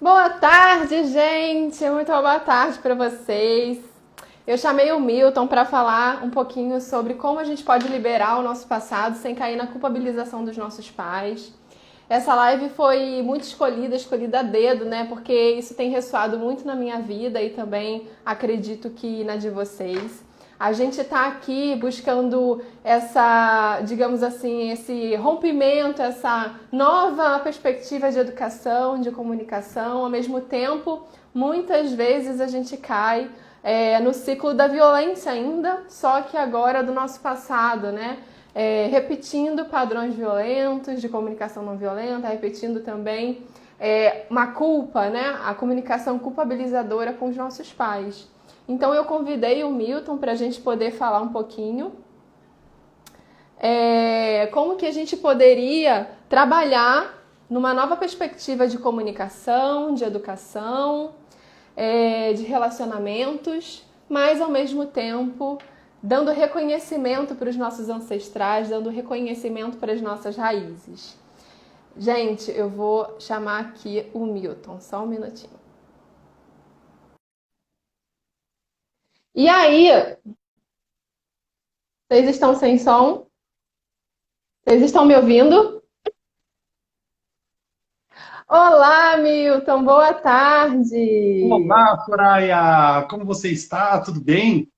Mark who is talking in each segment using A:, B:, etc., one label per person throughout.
A: Boa tarde, gente! Muito boa tarde para vocês. Eu chamei o Milton para falar um pouquinho sobre como a gente pode liberar o nosso passado sem cair na culpabilização dos nossos pais. Essa live foi muito escolhida a dedo, né? Porque isso tem ressoado muito na minha vida e também acredito que na de vocês. A gente está aqui buscando essa, digamos assim, esse rompimento, essa nova perspectiva de educação, de comunicação. Ao mesmo tempo, muitas vezes a gente cai no ciclo da violência ainda, só que agora do nosso passado, né? Repetindo padrões violentos de comunicação não violenta, repetindo também uma culpa, né? A comunicação culpabilizadora com os nossos pais. Então eu convidei o Milton para a gente poder falar um pouquinho como que a gente poderia trabalhar numa nova perspectiva de comunicação, de educação, de relacionamentos, mas ao mesmo tempo dando reconhecimento para os nossos ancestrais, dando reconhecimento para as nossas raízes. Gente, eu vou chamar aqui o Milton, só um minutinho. E aí, vocês estão sem som? Vocês estão me ouvindo? Olá, Milton, boa tarde.
B: Olá, Soraya! Como você está? Tudo bem?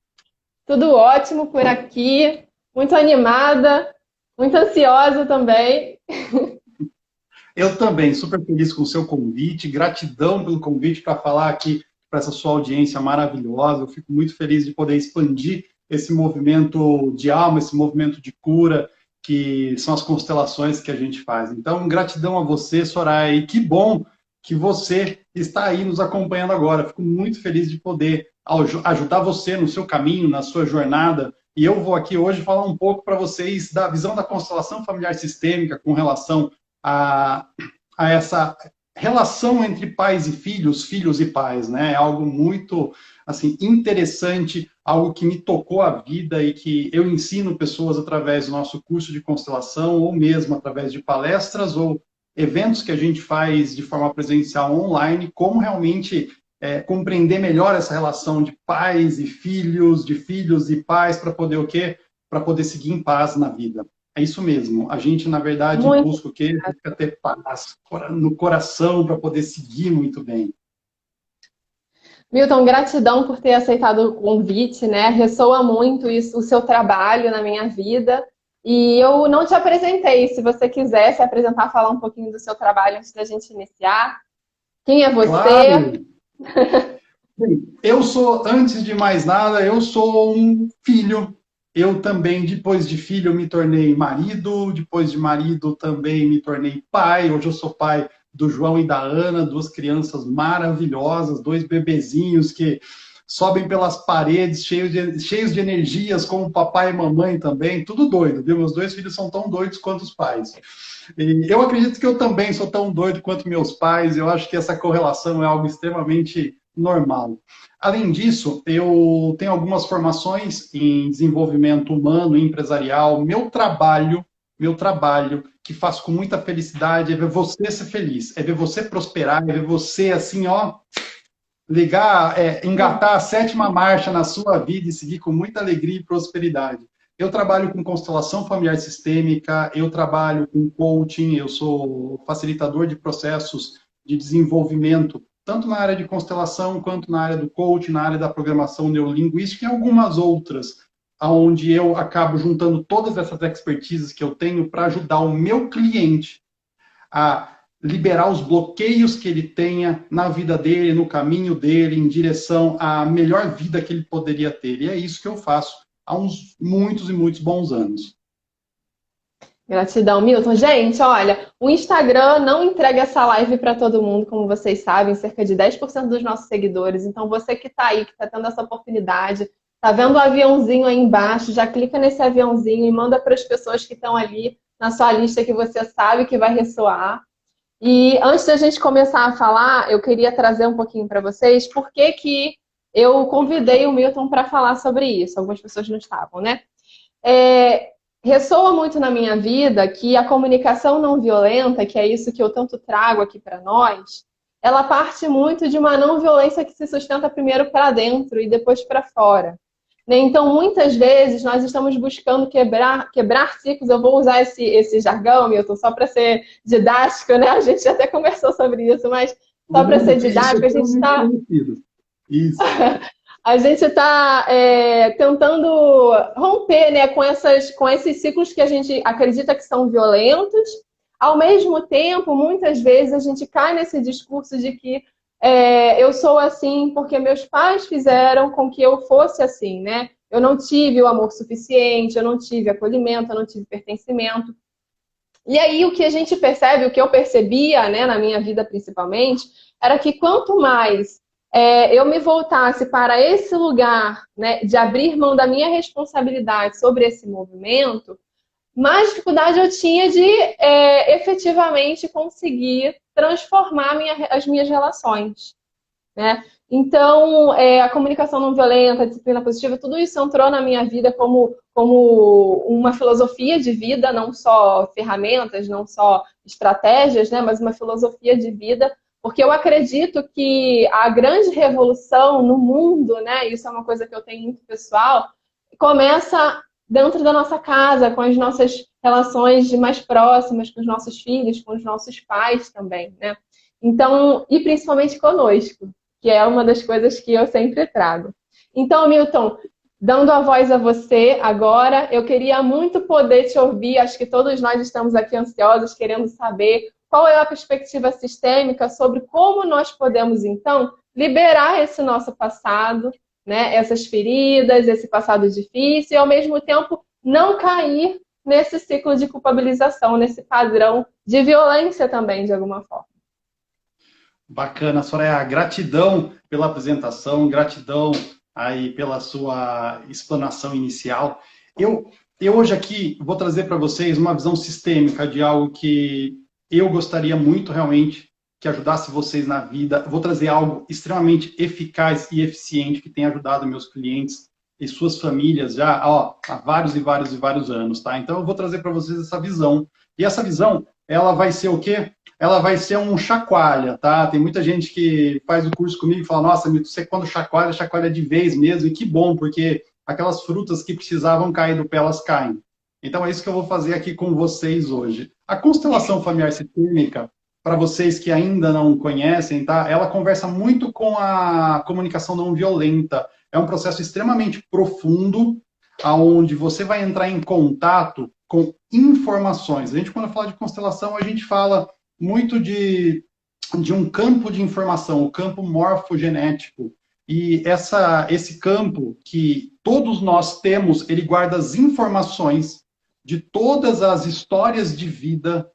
A: Tudo ótimo por aqui, muito animada, muito ansiosa também.
B: Eu também, super feliz com o seu convite. Gratidão pelo convite para falar aqui para essa sua audiência maravilhosa. Eu fico muito feliz de poder expandir esse movimento de alma, esse movimento de cura, que são as constelações que a gente faz. Então, gratidão a você, Soraya, e que bom que você está aí nos acompanhando agora. Fico muito feliz de poder ajudar você no seu caminho, na sua jornada. E eu vou aqui hoje falar um pouco para vocês da visão da constelação familiar sistêmica com relação a, a essa relação entre pais e filhos, filhos e pais, né? É algo muito assim interessante, algo que me tocou a vida e que eu ensino pessoas através do nosso curso de constelação ou mesmo através de palestras ou eventos que a gente faz de forma presencial online, como realmente compreender melhor essa relação de pais e filhos, de filhos e pais, para poder o quê? Para poder seguir em paz na vida. É isso mesmo. A gente, na verdade,
A: Muito.
B: busca o quê? Busca ter paz no coração para poder seguir muito bem.
A: Milton, gratidão por ter aceitado o convite, né? Ressoa muito isso, o seu trabalho na minha vida. E eu não te apresentei. Se você quiser se apresentar, falar um pouquinho do seu trabalho antes da gente iniciar. Quem é você?
B: Claro! Bem, eu sou, antes de mais nada, eu sou um filho. Eu também, depois de filho, me tornei marido. Depois de marido, também me tornei pai. Hoje eu sou pai do João e da Ana, duas crianças maravilhosas, dois bebezinhos que sobem pelas paredes, cheios de energias, como papai e mamãe também. Tudo doido, viu? Meus dois filhos são tão doidos quanto os pais. E eu acredito que eu também sou tão doido quanto meus pais. Eu acho que essa correlação é algo extremamente normal. Além disso, eu tenho algumas formações em desenvolvimento humano e empresarial. Meu trabalho, que faço com muita felicidade, é ver você ser feliz, é ver você prosperar, é ver você assim, ó, ligar, engatar a sétima marcha na sua vida e seguir com muita alegria e prosperidade. Eu trabalho com constelação familiar sistêmica, eu trabalho com coaching, eu sou facilitador de processos de desenvolvimento, tanto na área de constelação quanto na área do coaching, na área da programação neurolinguística e algumas outras, onde eu acabo juntando todas essas expertises que eu tenho para ajudar o meu cliente a liberar os bloqueios que ele tenha na vida dele, no caminho dele, em direção à melhor vida que ele poderia ter. E é isso que eu faço há uns muitos e muitos bons anos.
A: Gratidão, Milton. Gente, olha, o Instagram não entrega essa live para todo mundo, como vocês sabem, cerca de 10% dos nossos seguidores. Então, você que está aí, que está tendo essa oportunidade, está vendo o aviãozinho aí embaixo, já clica nesse aviãozinho e manda para as pessoas que estão ali na sua lista que você sabe que vai ressoar. E antes da gente começar a falar, eu queria trazer um pouquinho para vocês por que eu convidei o Milton para falar sobre isso. Algumas pessoas não estavam, né? Ressoa muito na minha vida que a comunicação não violenta, que é isso que eu tanto trago aqui para nós, ela parte muito de uma não violência que se sustenta primeiro para dentro e depois para fora. Né? Então, muitas vezes, nós estamos buscando quebrar ciclos. Eu vou usar esse jargão, Milton, só para ser didático, né? A gente já até conversou sobre isso, mas só para ser didático, a gente está...
B: Isso.
A: A gente está tentando romper, né, com esses ciclos que a gente acredita que são violentos. Ao mesmo tempo, muitas vezes a gente cai nesse discurso de que eu sou assim porque meus pais fizeram com que eu fosse assim, né? Eu não tive o amor suficiente, eu não tive acolhimento, eu não tive pertencimento. E aí o que a gente percebe, o que eu percebia, né, na minha vida principalmente, era que quanto mais eu me voltasse para esse lugar, né, de abrir mão da minha responsabilidade sobre esse movimento, mais dificuldade eu tinha de efetivamente conseguir transformar as minhas relações, né? Então, a comunicação não violenta, a disciplina positiva, tudo isso entrou na minha vida como uma filosofia de vida, não só ferramentas, não só estratégias, né, mas uma filosofia de vida, porque eu acredito que a grande revolução no mundo, né, isso é uma coisa que eu tenho muito pessoal, começa dentro da nossa casa, com as nossas relações mais próximas, com os nossos filhos, com os nossos pais também, né? Então, e principalmente conosco, que é uma das coisas que eu sempre trago. Então, Milton, dando a voz a você agora, eu queria muito poder te ouvir, acho que todos nós estamos aqui ansiosos, querendo saber qual é a perspectiva sistêmica sobre como nós podemos, então, liberar esse nosso passado, né, essas feridas, esse passado difícil, e ao mesmo tempo não cair nesse ciclo de culpabilização, nesse padrão de violência também, de alguma forma.
B: Bacana, Soraya. Gratidão pela apresentação, gratidão aí pela sua explanação inicial. Eu hoje aqui vou trazer para vocês uma visão sistêmica de algo que eu gostaria muito realmente que ajudasse vocês na vida. Vou trazer algo extremamente eficaz e eficiente que tem ajudado meus clientes e suas famílias já há vários e vários e vários anos, tá? Então eu vou trazer para vocês essa visão. E essa visão, ela vai ser o quê? Ela vai ser um chacoalha, tá? Tem muita gente que faz o curso comigo e fala, nossa, Milton, você quando chacoalha, chacoalha de vez mesmo. E que bom, porque aquelas frutas que precisavam cair do pé, elas caem. Então é isso que eu vou fazer aqui com vocês hoje. A constelação familiar sistêmica, para vocês que ainda não conhecem, tá? Ela conversa muito com a comunicação não violenta. É um processo extremamente profundo, onde você vai entrar em contato com informações. A gente, quando fala de constelação, a gente fala muito de um campo de informação, o campo morfogenético. E esse campo que todos nós temos, ele guarda as informações de todas as histórias de vida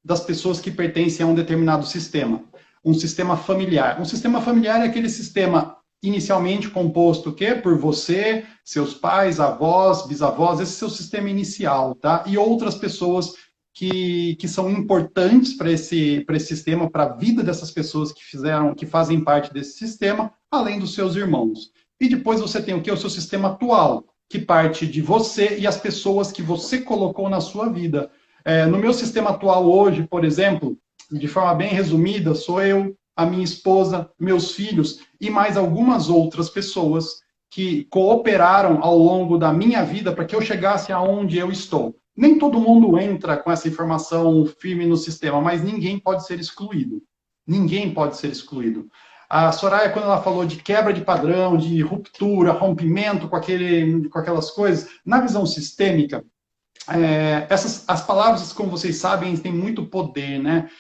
B: das pessoas que pertencem a um determinado sistema. Um sistema familiar. Um sistema familiar é aquele sistema inicialmente composto o quê? Por você, seus pais, avós, bisavós, esse é o seu sistema inicial, tá? E outras pessoas que são importantes para esse sistema, para a vida dessas pessoas que fazem parte desse sistema, além dos seus irmãos. E depois você tem o quê? O seu sistema atual, que parte de você e as pessoas que você colocou na sua vida. No meu sistema atual hoje, por exemplo, de forma bem resumida, sou eu, a minha esposa, meus filhos e mais algumas outras pessoas que cooperaram ao longo da minha vida para que eu chegasse aonde eu estou. Nem todo mundo entra com essa informação firme no sistema, mas ninguém pode ser excluído. Ninguém pode ser excluído. A Soraya, quando ela falou de quebra de padrão, de ruptura, rompimento com aquelas coisas, na visão sistêmica, as palavras, como vocês sabem, têm muito poder, né?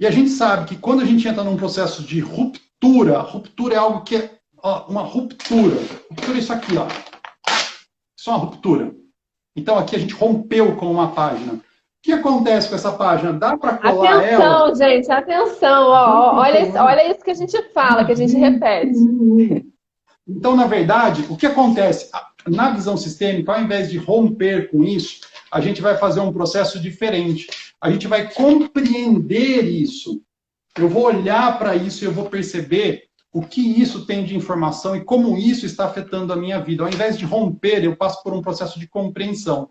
B: E a gente sabe que quando a gente entra num processo de ruptura é algo que é uma ruptura. Ruptura é isso aqui, ó. Isso é uma ruptura. Então aqui a gente rompeu com uma página. O que acontece com essa página? Dá para colar ela?
A: Atenção, gente, atenção. Olha isso que a gente fala, que a gente repete.
B: Então, na verdade, o que acontece? Na visão sistêmica, ao invés de romper com isso, a gente vai fazer um processo diferente. A gente vai compreender isso. Eu vou olhar para isso e eu vou perceber o que isso tem de informação e como isso está afetando a minha vida. Ao invés de romper, eu passo por um processo de compreensão.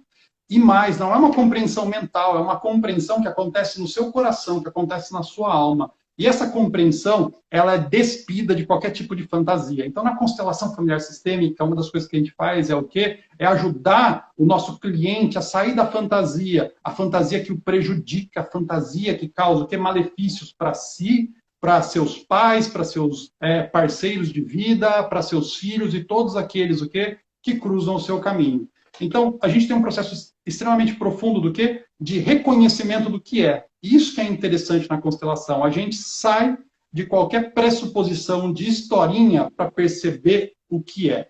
B: E mais, não é uma compreensão mental, é uma compreensão que acontece no seu coração, que acontece na sua alma. E essa compreensão, ela é despida de qualquer tipo de fantasia. Então, na constelação familiar sistêmica, uma das coisas que a gente faz é o quê? É ajudar o nosso cliente a sair da fantasia, a fantasia que o prejudica, a fantasia que causa o quê? Malefícios para si, para seus pais, para seus parceiros de vida, para seus filhos e todos aqueles o quê? Que cruzam o seu caminho. Então, a gente tem um processo extremamente profundo do quê? De reconhecimento do que é. Isso que é interessante na constelação. A gente sai de qualquer pressuposição de historinha para perceber o que é.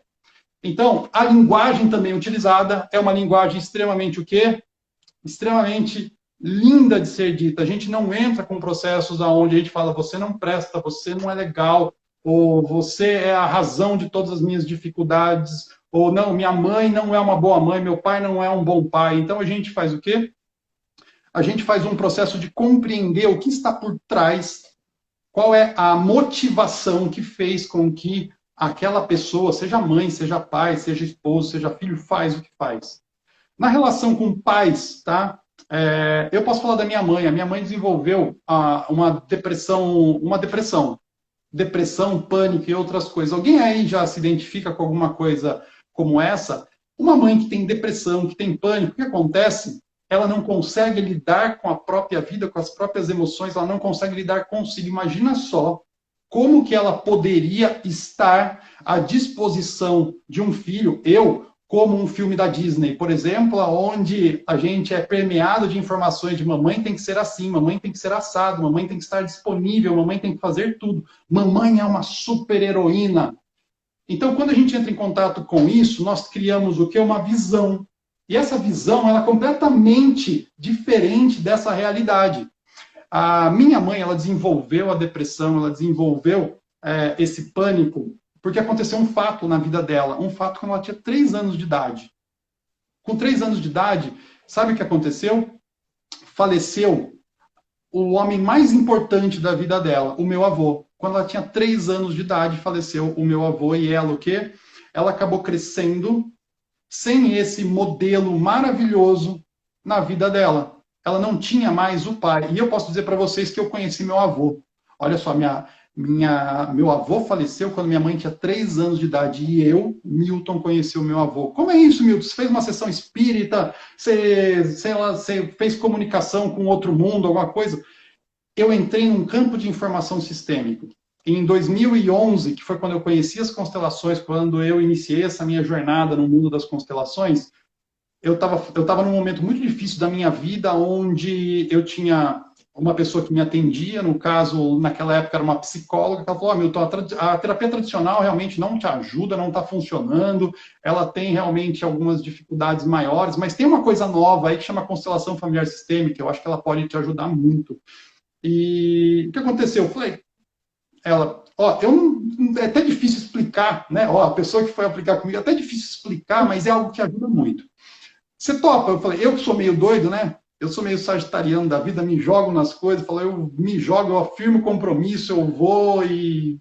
B: Então, a linguagem também utilizada é uma linguagem extremamente o quê? Extremamente linda de ser dita. A gente não entra com processos onde a gente fala você não presta, você não é legal, ou você é a razão de todas as minhas dificuldades, ou não, minha mãe não é uma boa mãe, meu pai não é um bom pai. Então a gente faz o quê? A gente faz um processo de compreender o que está por trás, qual é a motivação que fez com que aquela pessoa, seja mãe, seja pai, seja esposo, seja filho, faz o que faz. Na relação com pais, tá? Eu posso falar da minha mãe. A minha mãe desenvolveu uma depressão, pânico e outras coisas. Alguém aí já se identifica com alguma coisa como essa? Uma mãe que tem depressão, que tem pânico, o que acontece? Ela não consegue lidar com a própria vida, com as próprias emoções, ela não consegue lidar consigo. Imagina só como que ela poderia estar à disposição de um filho, como um filme da Disney, por exemplo, onde a gente é permeado de informações de mamãe tem que ser assim, mamãe tem que ser assado, mamãe tem que estar disponível, mamãe tem que fazer tudo. Mamãe é uma super heroína. Então, quando a gente entra em contato com isso, nós criamos o que? Uma visão. E essa visão, ela é completamente diferente dessa realidade. A minha mãe, ela desenvolveu a depressão, ela desenvolveu esse pânico, porque aconteceu um fato na vida dela, um fato quando ela tinha 3 anos de idade. Com 3 anos de idade, sabe o que aconteceu? Faleceu o homem mais importante da vida dela, o meu avô. Quando ela tinha 3 anos de idade, faleceu o meu avô e ela o quê? Ela acabou crescendo sem esse modelo maravilhoso na vida dela. Ela não tinha mais o pai. E eu posso dizer para vocês que eu conheci meu avô. Olha só, meu avô faleceu quando minha mãe tinha 3 anos de idade. E eu, Milton, conheci o meu avô. Como é isso, Milton? Você fez uma sessão espírita? Você fez comunicação com outro mundo, alguma coisa? Eu entrei num campo de informação sistêmico. Em 2011, que foi quando eu conheci as constelações, quando eu iniciei essa minha jornada no mundo das constelações, eu estava num momento muito difícil da minha vida, onde eu tinha uma pessoa que me atendia, no caso, naquela época era uma psicóloga, que ela falou, Milton, a terapia tradicional realmente não te ajuda, não está funcionando, ela tem realmente algumas dificuldades maiores, mas tem uma coisa nova aí que chama constelação familiar sistêmica, eu acho que ela pode te ajudar muito. E o que aconteceu? Eu falei, é até difícil explicar, né? A pessoa que foi aplicar comigo, é até difícil explicar, mas é algo que ajuda muito. Você topa? Eu falei, eu que sou meio doido, né? Eu sou meio sagitariano da vida, me jogo nas coisas, falei, eu me jogo, eu afirmo compromisso, eu vou e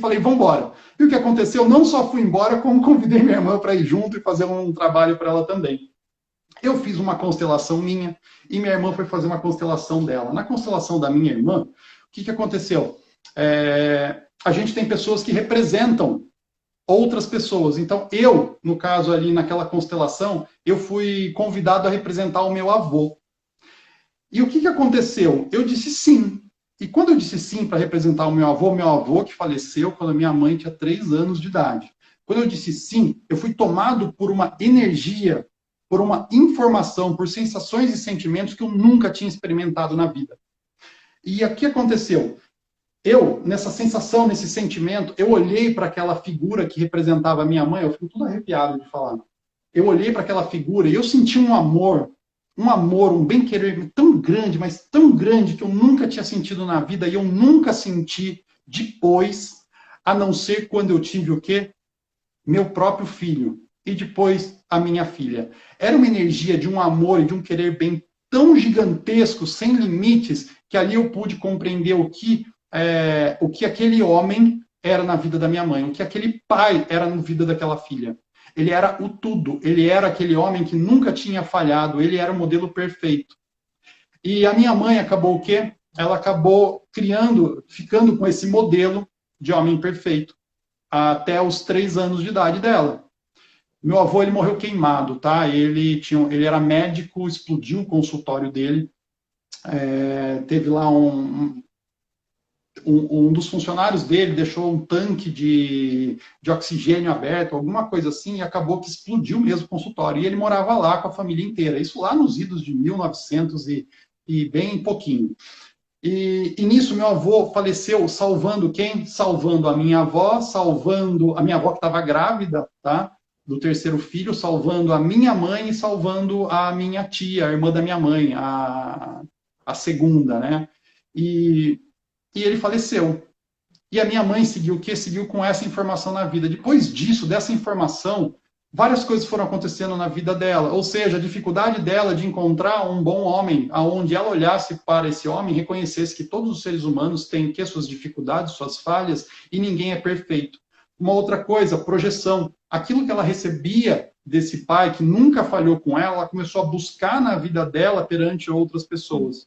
B: falei, vamos embora. E o que aconteceu? Não só fui embora, como convidei minha irmã para ir junto e fazer um trabalho para ela também. Eu fiz uma constelação minha e minha irmã foi fazer uma constelação dela. Na constelação da minha irmã, o que aconteceu? A gente tem pessoas que representam outras pessoas. Então, eu, no caso ali, naquela constelação, eu fui convidado a representar o meu avô. E o que aconteceu? Eu disse sim. E quando eu disse sim para representar o meu avô que faleceu quando a minha mãe tinha 3 anos de idade. Quando eu disse sim, eu fui tomado por uma energia, por uma informação, por sensações e sentimentos que eu nunca tinha experimentado na vida. E o que aconteceu? Eu, nessa sensação, nesse sentimento, eu olhei para aquela figura que representava a minha mãe, eu fico tudo arrepiado de falar. Eu olhei para aquela figura e eu senti um amor, um bem-querer tão grande, mas tão grande que eu nunca tinha sentido na vida e eu nunca senti depois, a não ser quando eu tive o quê? Meu próprio filho. E depois a minha filha. Era uma energia de um amor e de um querer bem tão gigantesco, sem limites, que ali eu pude compreender o que aquele homem era na vida da minha mãe, o que aquele pai era na vida daquela filha. Ele era o tudo, ele era aquele homem que nunca tinha falhado, ele era o modelo perfeito. E a minha mãe acabou o quê? ela acabou ficando com esse modelo de homem perfeito até os 3 anos de idade dela. Meu avô, ele morreu queimado, tá? Ele era médico, explodiu o consultório dele. Teve lá um dos funcionários dele deixou um tanque de oxigênio aberto, alguma coisa assim, e acabou que explodiu mesmo o consultório. E ele morava lá com a família inteira. Isso lá nos idos de 1900 e bem pouquinho. E nisso meu avô faleceu salvando quem? Salvando a minha avó, salvando a minha avó que estava grávida, tá? Do terceiro filho, salvando a minha mãe e salvando a minha tia, a irmã da minha mãe, a segunda, né? E ele faleceu. E a minha mãe seguiu o quê? Seguiu com essa informação na vida. Depois disso, dessa informação, várias coisas foram acontecendo na vida dela. Ou seja, a dificuldade dela de encontrar um bom homem, aonde ela olhasse para esse homem e reconhecesse que todos os seres humanos têm que suas dificuldades, suas falhas, e ninguém é perfeito. Uma outra coisa, projeção. Aquilo que ela recebia desse pai, que nunca falhou com ela, ela começou a buscar na vida dela perante outras pessoas.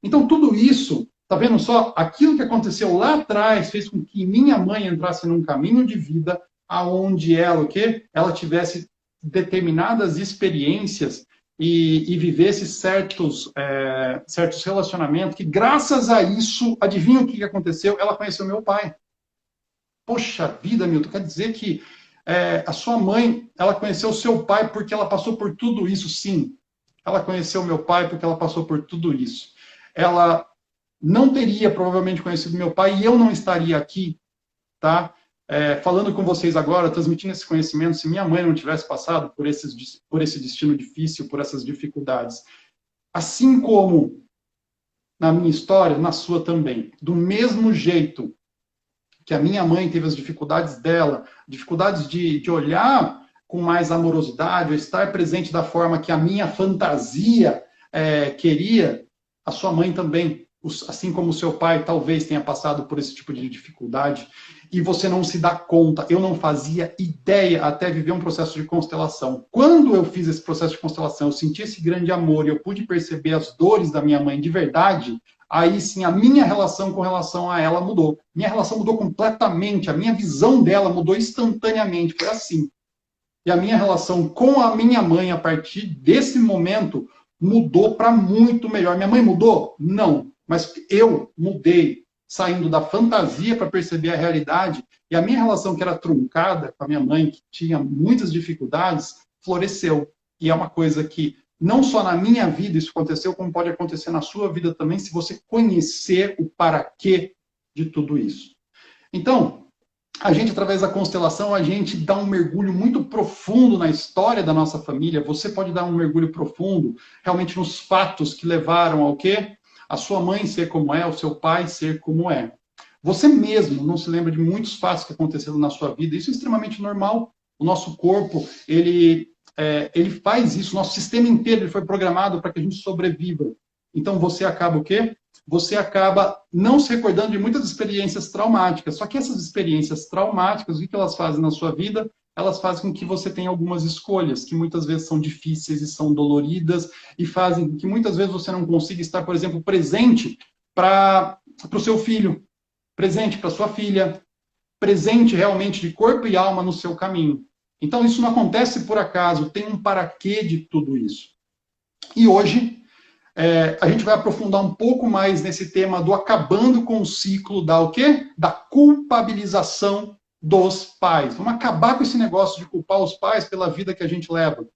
B: Então, tudo isso, tá vendo só? Aquilo que aconteceu lá atrás fez com que minha mãe entrasse num caminho de vida aonde ela, o quê? Ela tivesse determinadas experiências e vivesse certos relacionamentos que, graças a isso, adivinha o que aconteceu? Ela conheceu meu pai. Poxa vida, Milton, quer dizer que a sua mãe, ela conheceu o seu pai porque ela passou por tudo isso? Sim. Ela conheceu meu pai porque ela passou por tudo isso. Ela não teria provavelmente conhecido meu pai e eu não estaria aqui, tá? Falando com vocês agora, transmitindo esse conhecimento, se minha mãe não tivesse passado por esse destino difícil, por essas dificuldades. Assim como na minha história, na sua também. Do mesmo jeito que a minha mãe teve as dificuldades dela, dificuldades de olhar com mais amorosidade, estar presente da forma que a minha fantasia queria, a sua mãe também, assim como o seu pai talvez tenha passado por esse tipo de dificuldade, e você não se dá conta. Eu não fazia ideia até viver um processo de constelação. Quando eu fiz esse processo de constelação, eu senti esse grande amor e eu pude perceber as dores da minha mãe de verdade, aí sim a minha relação com relação a ela mudou. Minha relação mudou completamente, a minha visão dela mudou instantaneamente, foi assim. E a minha relação com a minha mãe, a partir desse momento, mudou para muito melhor. Minha mãe mudou? Não. Mas eu mudei, saindo da fantasia para perceber a realidade. E a minha relação, que era truncada com a minha mãe, que tinha muitas dificuldades, floresceu. E é uma coisa que, não só na minha vida isso aconteceu, como pode acontecer na sua vida também, se você conhecer o para quê de tudo isso. Então, a gente, através da constelação, a gente dá um mergulho muito profundo na história da nossa família. Você pode dar um mergulho profundo, realmente, nos fatos que levaram ao quê? A sua mãe ser como é, o seu pai ser como é. Você mesmo não se lembra de muitos fatos que aconteceram na sua vida. Isso é extremamente normal. O nosso corpo, ele faz isso. O nosso sistema inteiro ele foi programado para que a gente sobreviva. Então, você acaba o quê? Você acaba não se recordando de muitas experiências traumáticas. Só que essas experiências traumáticas, o que elas fazem na sua vida? Elas fazem com que você tenha algumas escolhas, que muitas vezes são difíceis e são doloridas, e fazem com que muitas vezes você não consiga estar, por exemplo, presente para o seu filho, presente para sua filha, presente realmente de corpo e alma no seu caminho. Então, isso não acontece por acaso, tem um para quê de tudo isso. E hoje, a gente vai aprofundar um pouco mais nesse tema do acabando com o ciclo da o quê? Da culpabilização dos pais. Vamos acabar com esse negócio de culpar os pais pela vida que a gente leva.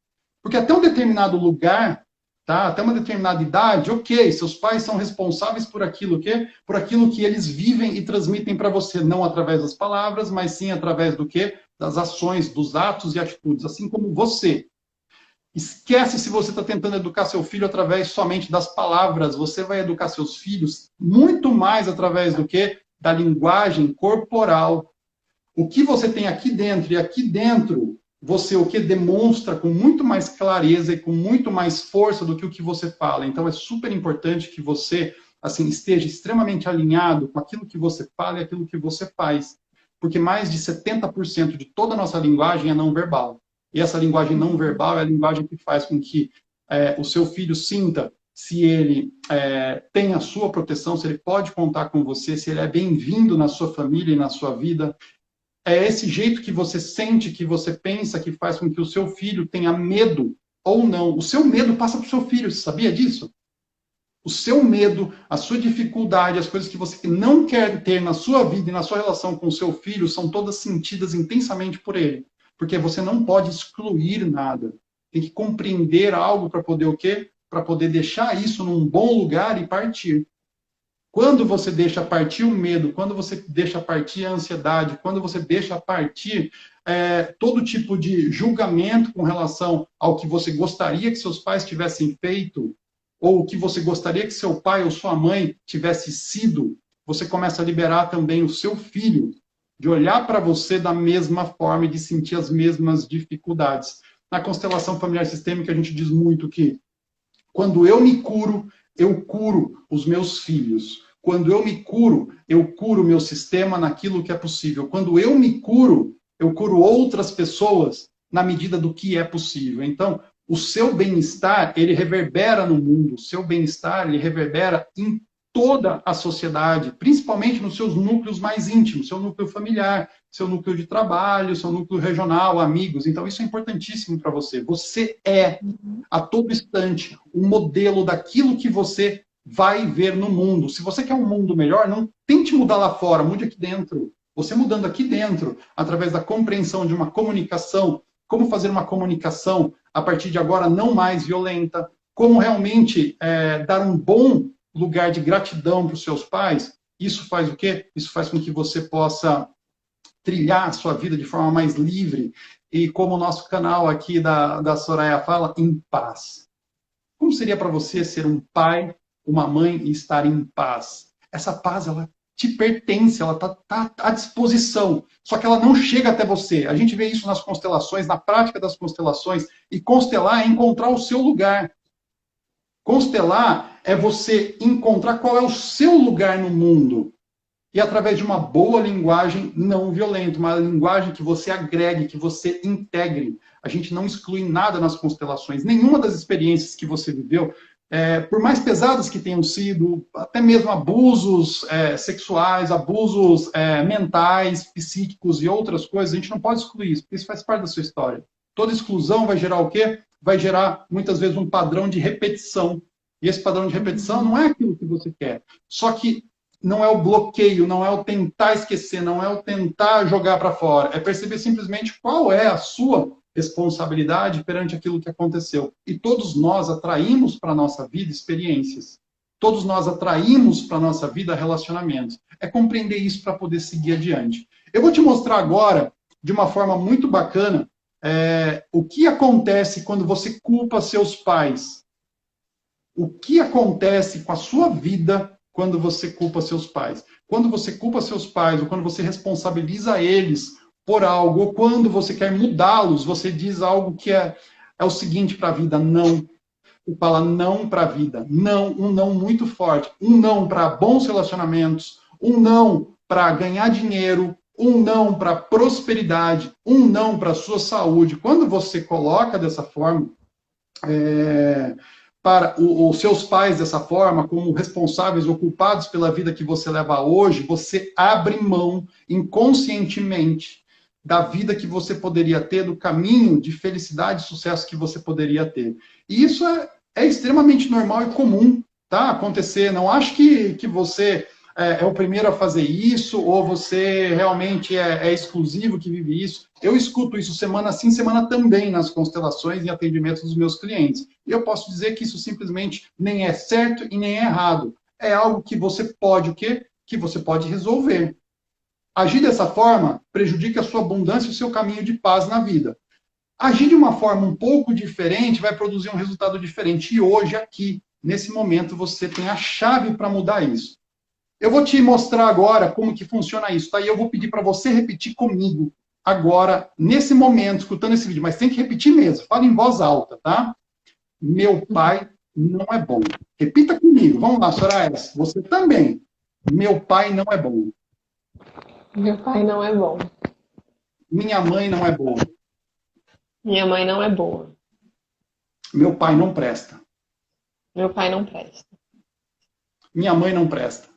B: Porque até um determinado lugar, tá? Até uma determinada idade, ok, seus pais são responsáveis por aquilo, quê? Por aquilo que eles vivem e transmitem para você, não através das palavras, mas sim através do quê? Das ações, dos atos e atitudes, assim como você. Esquece se você está tentando educar seu filho através somente das palavras. Você vai educar seus filhos muito mais através do quê? Da linguagem corporal. O que você tem aqui dentro, e aqui dentro você o que demonstra com muito mais clareza e com muito mais força do que o que você fala. Então é super importante que você assim esteja extremamente alinhado com aquilo que você fala e aquilo que você faz. Porque mais de 70% de toda a nossa linguagem é não verbal. E essa linguagem não verbal é a linguagem que faz com que o seu filho sinta se ele tem a sua proteção, se ele pode contar com você, se ele é bem-vindo na sua família e na sua vida. É esse jeito que você sente, que você pensa, que faz com que o seu filho tenha medo ou não. O seu medo passa para o seu filho, você sabia disso? O seu medo, a sua dificuldade, as coisas que você não quer ter na sua vida e na sua relação com o seu filho são todas sentidas intensamente por ele. Porque você não pode excluir nada. Tem que compreender algo para poder o quê? Para poder deixar isso num bom lugar e partir. Quando você deixa partir o medo, quando você deixa partir a ansiedade, quando você deixa partir todo tipo de julgamento com relação ao que você gostaria que seus pais tivessem feito, ou o que você gostaria que seu pai ou sua mãe tivesse sido, você começa a liberar também o seu filho de olhar para você da mesma forma e de sentir as mesmas dificuldades. Na constelação familiar sistêmica, a gente diz muito que quando eu me curo, eu curo os meus filhos. Quando eu me curo, eu curo o meu sistema naquilo que é possível. Quando eu me curo, eu curo outras pessoas na medida do que é possível. Então, o seu bem-estar, ele reverbera no mundo. O seu bem-estar, ele reverbera em toda a sociedade, principalmente nos seus núcleos mais íntimos, seu núcleo familiar, seu núcleo de trabalho, seu núcleo regional, amigos. Então, isso é importantíssimo para você. Você é, a todo instante, um modelo daquilo que você vai ver no mundo. Se você quer um mundo melhor, não tente mudar lá fora, mude aqui dentro. Você mudando aqui dentro, através da compreensão de uma comunicação, como fazer uma comunicação a partir de agora não mais violenta, como realmente dar um bom lugar de gratidão para os seus pais, isso faz o quê? Isso faz com que você possa trilhar a sua vida de forma mais livre e, como o nosso canal aqui da Soraya fala, em paz. Como seria para você ser um pai, uma mãe e estar em paz? Essa paz, ela te pertence, ela está à disposição, só que ela não chega até você. A gente vê isso nas constelações, na prática das constelações, e constelar é encontrar o seu lugar. Constelar é você encontrar qual é o seu lugar no mundo. E através de uma boa linguagem não violenta, uma linguagem que você agregue, que você integre. A gente não exclui nada nas constelações. Nenhuma das experiências que você viveu, por mais pesadas que tenham sido, até mesmo abusos sexuais, abusos mentais, psíquicos e outras coisas, a gente não pode excluir isso, porque isso faz parte da sua história. Toda exclusão vai gerar o quê? Vai gerar, muitas vezes, um padrão de repetição. E esse padrão de repetição não é aquilo que você quer. Só que não é o bloqueio, não é o tentar esquecer, não é o tentar jogar para fora. É perceber simplesmente qual é a sua responsabilidade perante aquilo que aconteceu. E todos nós atraímos para a nossa vida experiências. Todos nós atraímos para a nossa vida relacionamentos. É compreender isso para poder seguir adiante. Eu vou te mostrar agora, de uma forma muito bacana, o que acontece quando você culpa seus pais. O que acontece com a sua vida quando você culpa seus pais? Quando você culpa seus pais, ou quando você responsabiliza eles por algo, ou quando você quer mudá-los, você diz algo que é o seguinte para a vida: não. Você fala não para a vida. Não, um não muito forte. Um não para bons relacionamentos, um não para ganhar dinheiro, um não para prosperidade, um não para sua saúde. Quando você coloca dessa forma, para os seus pais dessa forma, como responsáveis ou culpados pela vida que você leva hoje, você abre mão inconscientemente da vida que você poderia ter, do caminho de felicidade e sucesso que você poderia ter. E isso é extremamente normal e comum, tá? Acontecer. Não acho que você é o primeiro a fazer isso, ou você realmente é exclusivo que vive isso. Eu escuto isso semana sim, semana também nas constelações e atendimentos dos meus clientes. E eu posso dizer que isso simplesmente nem é certo e nem é errado. É algo que você pode, o quê? Que você pode resolver. Agir dessa forma prejudica a sua abundância e o seu caminho de paz na vida. Agir de uma forma um pouco diferente vai produzir um resultado diferente. E hoje, aqui, nesse momento, você tem a chave para mudar isso. Eu vou te mostrar agora como que funciona isso, tá? E eu vou pedir para você repetir comigo agora, nesse momento, escutando esse vídeo. Mas tem que repetir mesmo. Fala em voz alta, tá? Meu pai não é bom. Repita comigo. Vamos lá, Soraya. Você também. Meu pai não é bom.
A: Meu pai não é bom.
B: Minha mãe não é boa.
A: Minha mãe não é boa.
B: Meu pai não presta.
A: Meu pai não presta.
B: Minha mãe não presta.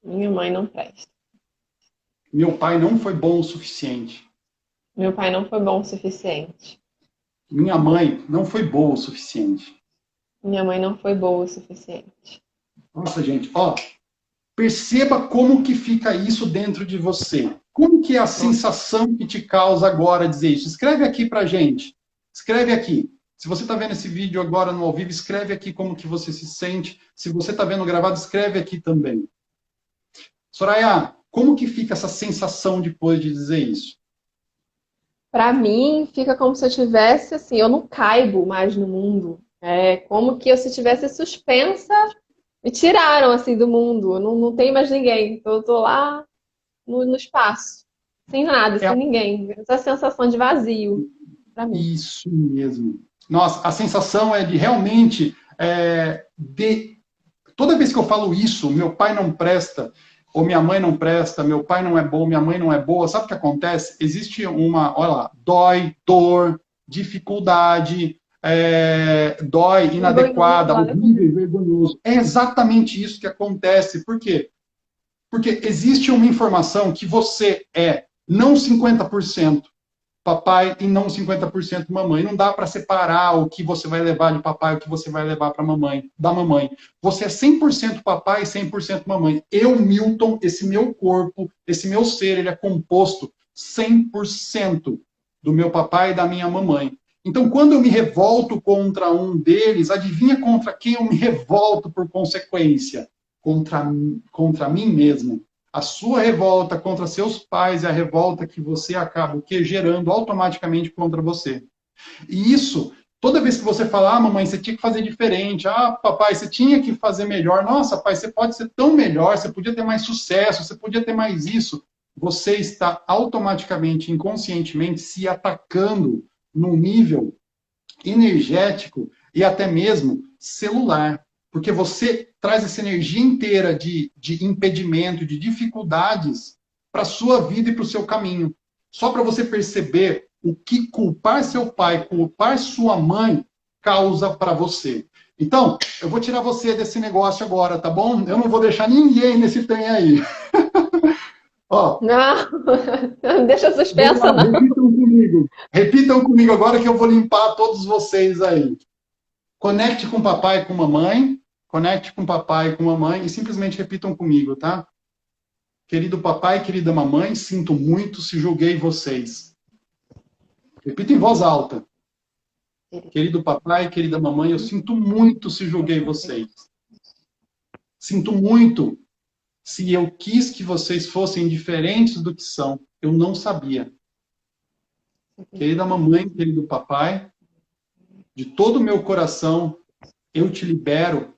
A: Minha mãe não presta.
B: Meu pai não foi bom o suficiente.
A: Meu pai não foi bom o suficiente.
B: Minha mãe não foi boa o suficiente.
A: Minha mãe não foi boa o suficiente.
B: Nossa, gente, ó, perceba como que fica isso dentro de você. Como que é a sensação que te causa agora dizer isso? Escreve aqui pra gente. Escreve aqui. Se você está vendo esse vídeo agora no ao vivo, escreve aqui como que você se sente. Se você está vendo gravado, escreve aqui também. Soraya, como que fica essa sensação depois de dizer isso?
A: Para mim, fica como se eu tivesse assim, eu não caibo mais no mundo. É como que eu se tivesse suspensa, me tiraram assim do mundo. Eu não tem mais ninguém. Então, eu tô lá no espaço, sem nada,
B: É
A: sem ninguém. Essa sensação de vazio para mim.
B: isso mesmo. Nossa, a sensação é de realmente toda vez que eu falo isso, meu pai não presta, ou minha mãe não presta, meu pai não é bom, minha mãe não é boa, sabe o que acontece? Existe uma, olha lá, dói, dor, dificuldade, dói, inadequada,
A: Vergonhoso, olha
B: horrível e vergonhoso. É exatamente isso que acontece. Por quê? Porque existe uma informação que você é não 50% papai e não 50% mamãe. Não dá para separar o que você vai levar de papai e o que você vai levar para mamãe, da mamãe. Você é 100% papai e 100% mamãe. Eu, Milton, esse meu corpo, esse meu ser, ele é composto 100% do meu papai e da minha mamãe. Então, quando eu me revolto contra um deles, adivinha contra quem eu me revolto por consequência? Contra mim mesmo. A sua revolta contra seus pais é a revolta que você acaba o quê? Gerando automaticamente contra você. E isso, toda vez que você fala, ah, mamãe, você tinha que fazer diferente, ah, papai, você tinha que fazer melhor, nossa, pai, você pode ser tão melhor, você podia ter mais sucesso, você podia ter mais isso, você está automaticamente, inconscientemente, se atacando num nível energético e até mesmo celular. Porque você traz essa energia inteira de impedimento, de dificuldades para a sua vida e para o seu caminho. Só para você perceber o que culpar seu pai, culpar sua mãe causa para você. Então, eu vou tirar você desse negócio agora, tá bom? Eu não vou deixar ninguém nesse trem aí. Ó,
A: não, não deixa
B: vamos
A: suspensa,
B: lá,
A: não.
B: repitam comigo. Repitam comigo agora que eu vou limpar todos vocês aí. Conecte com papai e com mamãe. Conecte com papai e com mamãe e simplesmente repitam comigo, tá? Querido papai, querida mamãe, sinto muito se julguei vocês. Repita em voz alta. Querido papai, querida mamãe, eu sinto muito se julguei vocês. Sinto muito se eu quis que vocês fossem diferentes do que são. Eu não sabia. Querida mamãe, querido papai, de todo o meu coração, eu te libero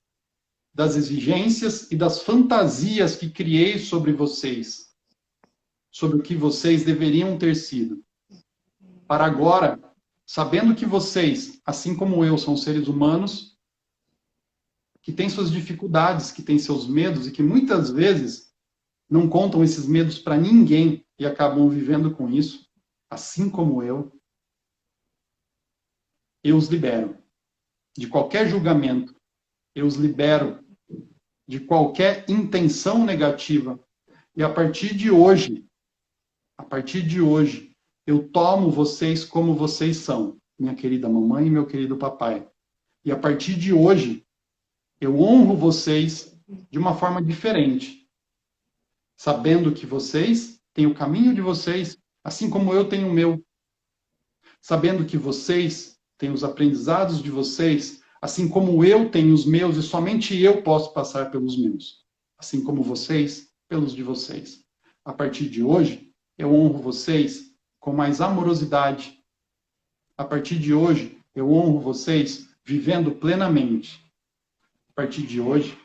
B: das exigências e das fantasias que criei sobre vocês, sobre o que vocês deveriam ter sido. Para agora, sabendo que vocês, assim como eu, são seres humanos, que têm suas dificuldades, que têm seus medos e que muitas vezes não contam esses medos para ninguém e acabam vivendo com isso, assim como eu os libero de qualquer julgamento, eu os libero de qualquer intenção negativa. E a partir de hoje, eu tomo vocês como vocês são, minha querida mamãe e meu querido papai. E a partir de hoje, eu honro vocês de uma forma diferente, sabendo que vocês têm o caminho de vocês, assim como eu tenho o meu. Sabendo que vocês têm os aprendizados de vocês, assim como eu tenho os meus e somente eu posso passar pelos meus, assim como vocês pelos de vocês. A partir de hoje, eu honro vocês com mais amorosidade. A partir de hoje, eu honro vocês vivendo plenamente. A partir de hoje,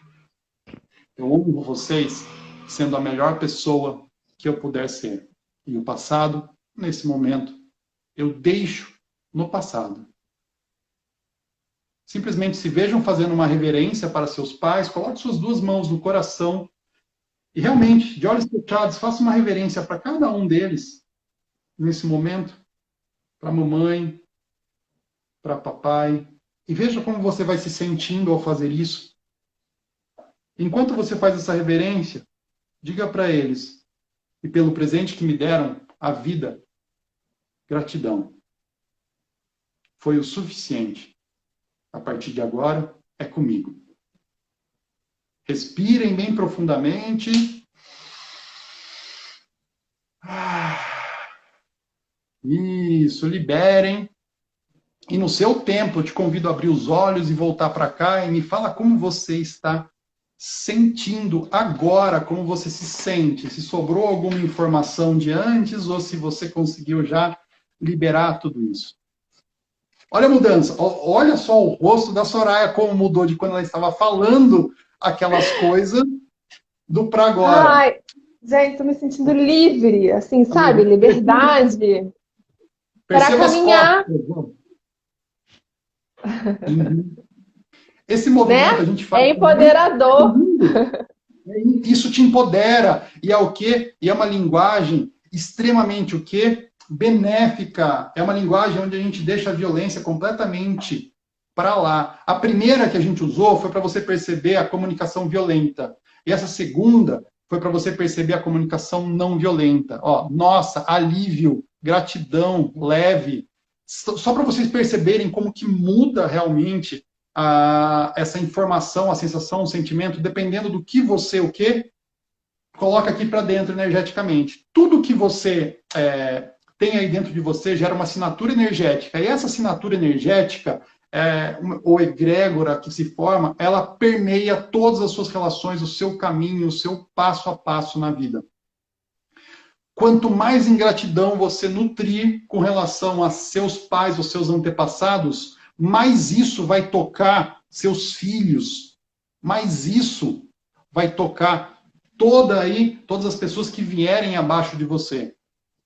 B: eu honro vocês sendo a melhor pessoa que eu puder ser. E o passado, nesse momento, eu deixo no passado. Simplesmente se vejam fazendo uma reverência para seus pais, coloque suas duas mãos no coração e realmente, de olhos fechados, faça uma reverência para cada um deles nesse momento, para a mamãe, para papai, E veja como você vai se sentindo ao fazer isso. Enquanto você faz essa reverência, diga para eles, e pelo presente que me deram, a vida, gratidão. Foi o suficiente. A partir de agora, é comigo. Respirem bem profundamente. Isso, liberem. E no seu tempo, eu te convido a abrir os olhos e voltar para cá e me fala como você está sentindo agora, como você se sente. Se sobrou alguma informação de antes ou se você conseguiu já liberar tudo isso. Olha a mudança. Olha só o rosto da Soraya, como mudou de quando ela estava falando aquelas coisas do para agora.
A: Ai, gente, tô me sentindo livre, assim, sabe? Liberdade para
B: Perceba as
A: caminhar,
B: costas. Esse movimento
A: né?
B: a gente faz.
A: É empoderador.
B: Isso te empodera. E é o quê? E é uma linguagem extremamente o quê? Benéfica. É uma linguagem onde a gente deixa a violência completamente para lá. A primeira que a gente usou foi para você perceber a comunicação violenta. E essa segunda foi para você perceber a comunicação não violenta. Ó, nossa, alívio, gratidão, leve. Só para vocês perceberem como que muda realmente essa informação, a sensação, o sentimento, dependendo do que você, o quê? Coloca aqui para dentro energeticamente. Tudo que você tem aí dentro de você gera uma assinatura energética. E essa assinatura energética, ou egrégora que se forma, ela permeia todas as suas relações, o seu caminho, o seu passo a passo na vida. Quanto mais ingratidão você nutrir com relação a seus pais, aos seus antepassados, mais isso vai tocar seus filhos, mais isso vai tocar todas as pessoas que vierem abaixo de você.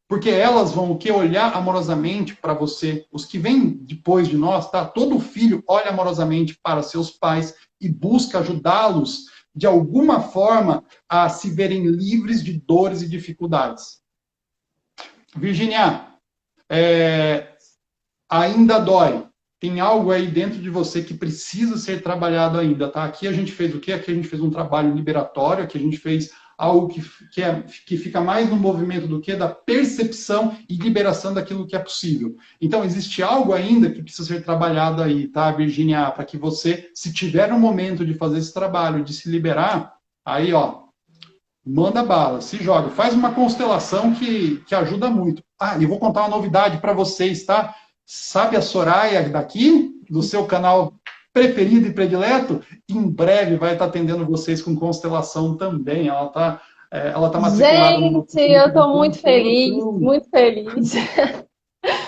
B: Porque elas vão o quê? Olhar amorosamente para você. Os que vêm depois de nós, tá? Todo filho olha amorosamente para seus pais e busca ajudá-los, de alguma forma, a se verem livres de dores e dificuldades. Virginia, ainda dói. Tem algo aí dentro de você que precisa ser trabalhado ainda, tá? Aqui a gente fez o quê? Aqui a gente fez um trabalho liberatório, aqui a gente fez algo que fica mais no movimento do que da percepção e liberação daquilo que é possível. Então, existe algo ainda que precisa ser trabalhado aí, tá, Virginia? Para que você, se tiver um momento de fazer esse trabalho, de se liberar, aí, ó, manda bala, se joga. Faz uma constelação que ajuda muito. Ah, e vou contar uma novidade para vocês, tá? Sabe a Soraya daqui, do seu canal preferido e predileto? Em breve vai estar atendendo vocês com constelação também. Ela tá matriculada no...
A: Gente, eu estou muito feliz, muito feliz.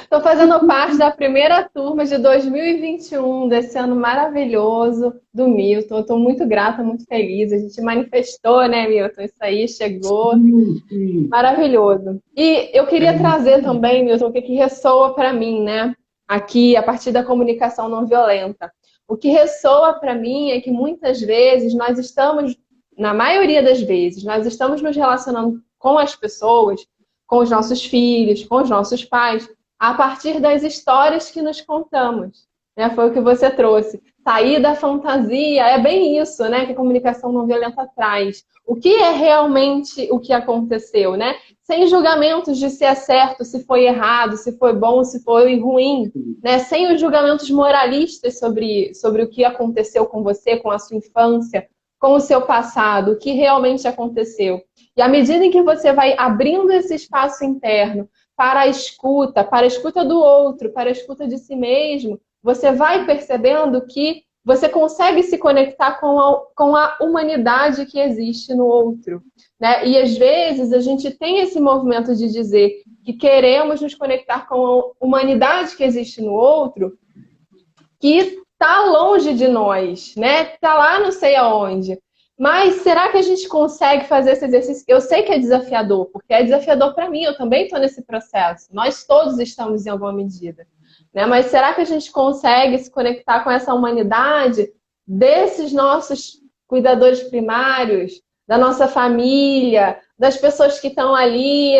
A: Estou fazendo parte da primeira turma de 2021, desse ano maravilhoso do Milton. Estou muito grata, muito feliz. A gente manifestou, né, Milton? Isso aí chegou.
B: Sim.
A: Maravilhoso. E eu queria trazer também, Milton, o que ressoa para mim, né? Aqui, a partir da comunicação não violenta. O que ressoa para mim é que muitas vezes nós estamos, na maioria das vezes, nós estamos nos relacionando com as pessoas, com os nossos filhos, com os nossos pais, a partir das histórias que nos contamos. Né? Foi o que você trouxe. Sair da fantasia, é bem isso, né? Que a comunicação não violenta traz. O que é realmente o que aconteceu, né? Sem julgamentos de se é certo, se foi errado, se foi bom, se foi ruim, né? Sem os julgamentos moralistas sobre o que aconteceu com você, com a sua infância, com o seu passado, o que realmente aconteceu. E à medida em que você vai abrindo esse espaço interno para a escuta do outro, para a escuta de si mesmo, você vai percebendo que você consegue se conectar com a humanidade que existe no outro. Né? E às vezes a gente tem esse movimento de dizer que queremos nos conectar com a humanidade que existe no outro, que está longe de nós, né? Está lá não sei aonde. Mas será que a gente consegue fazer esse exercício? Eu sei que é desafiador, porque é desafiador para mim, eu também estou nesse processo. Nós todos estamos em alguma medida. Né? Mas será que a gente consegue se conectar com essa humanidade desses nossos cuidadores primários, da nossa família, das pessoas que estão ali,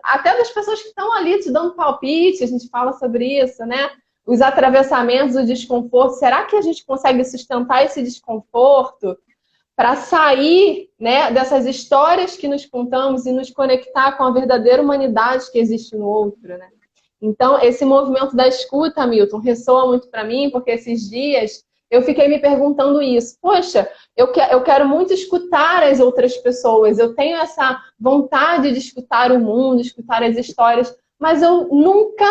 A: até das pessoas que estão ali te dando palpite, a gente fala sobre isso, né? os atravessamentos, o desconforto, será que a gente consegue sustentar esse desconforto para sair, né, dessas histórias que nos contamos e nos conectar com a verdadeira humanidade que existe no outro, né? Então, esse movimento da escuta, Milton, ressoa muito para mim, porque esses dias eu fiquei me perguntando isso. Poxa, eu quero muito escutar as outras pessoas, eu tenho essa vontade de escutar o mundo, escutar as histórias, mas eu nunca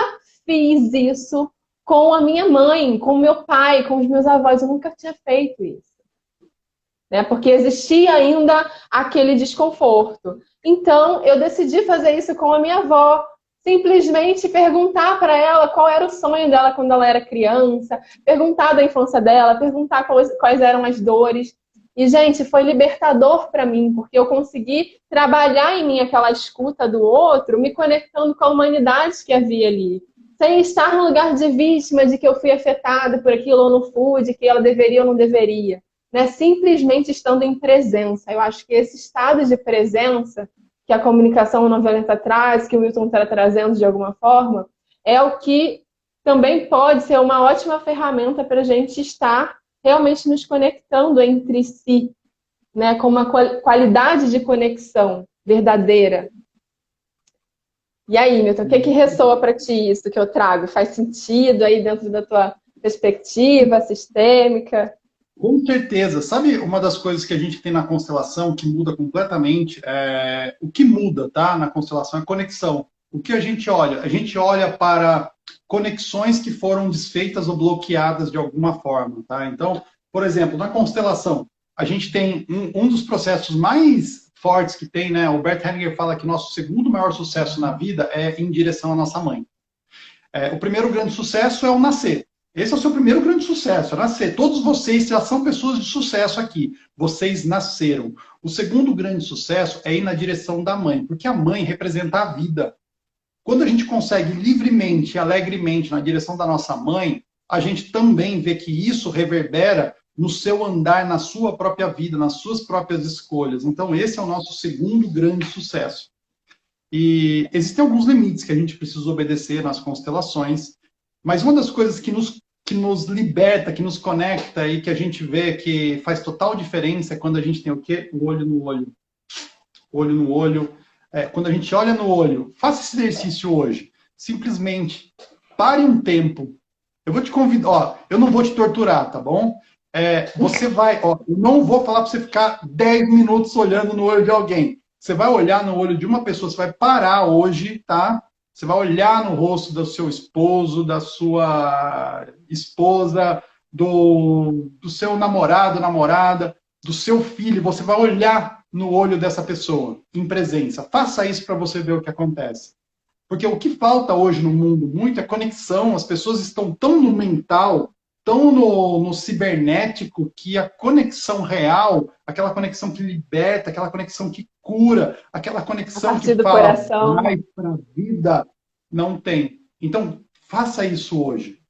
A: fiz isso com a minha mãe, com o meu pai, com os meus avós. Eu nunca tinha feito isso, né? Porque existia ainda aquele desconforto. Então, eu decidi fazer isso com a minha avó. Simplesmente perguntar para ela qual era o sonho dela quando ela era criança, perguntar da infância dela, perguntar quais eram as dores. E, gente, foi libertador para mim, porque eu consegui trabalhar em mim aquela escuta do outro, me conectando com a humanidade que havia ali. Sem estar no lugar de vítima, de que eu fui afetada por aquilo ou não fui, de que ela deveria ou não deveria. Né? Simplesmente estando em presença. Eu acho que esse estado de presença que a comunicação não violenta traz, que o Wilton está trazendo de alguma forma, é o que também pode ser uma ótima ferramenta para a gente estar realmente nos conectando entre si, né? Com uma qualidade de conexão verdadeira. E aí, Milton, o que ressoa para ti isso que eu trago? Faz sentido aí dentro da tua perspectiva sistêmica?
B: Com certeza. Sabe uma das coisas que a gente tem na constelação que muda completamente? O que muda, tá? Na constelação é conexão. O que a gente olha? A gente olha para conexões que foram desfeitas ou bloqueadas de alguma forma, tá? Então, por exemplo, na constelação, a gente tem um dos processos mais fortes que tem, né? O Bert Hellinger fala que nosso segundo maior sucesso na vida é em direção à nossa mãe. O primeiro grande sucesso é o nascer. Esse é o seu primeiro grande sucesso, é nascer. Todos vocês já são pessoas de sucesso aqui. Vocês nasceram. O segundo grande sucesso é ir na direção da mãe, porque a mãe representa a vida. Quando a gente consegue livremente, alegremente, na direção da nossa mãe, a gente também vê que isso reverbera no seu andar, na sua própria vida, nas suas próprias escolhas. Então, esse é o nosso segundo grande sucesso. E existem alguns limites que a gente precisa obedecer nas constelações, mas uma das coisas que nos liberta, que nos conecta e que a gente vê que faz total diferença é quando a gente tem o quê? O olho no olho. Olho no olho. Quando a gente olha no olho, faça esse exercício hoje. Simplesmente pare um tempo. Eu vou te convidar, eu não vou te torturar, tá bom? Você vai, eu não vou falar para você ficar 10 minutos olhando no olho de alguém. Você vai olhar no olho de uma pessoa, você vai parar hoje, tá? Você vai olhar no rosto do seu esposo, da sua esposa, do seu namorado, namorada, do seu filho. Você vai olhar no olho dessa pessoa, em presença. Faça isso para você ver o que acontece. Porque o que falta hoje no mundo muito é conexão. As pessoas estão tão no mental, tão no cibernético, que a conexão real, aquela conexão que liberta, aquela conexão que cura, aquela conexão que fala
A: coração.
B: Mais para a vida, não tem. Então, faça isso hoje.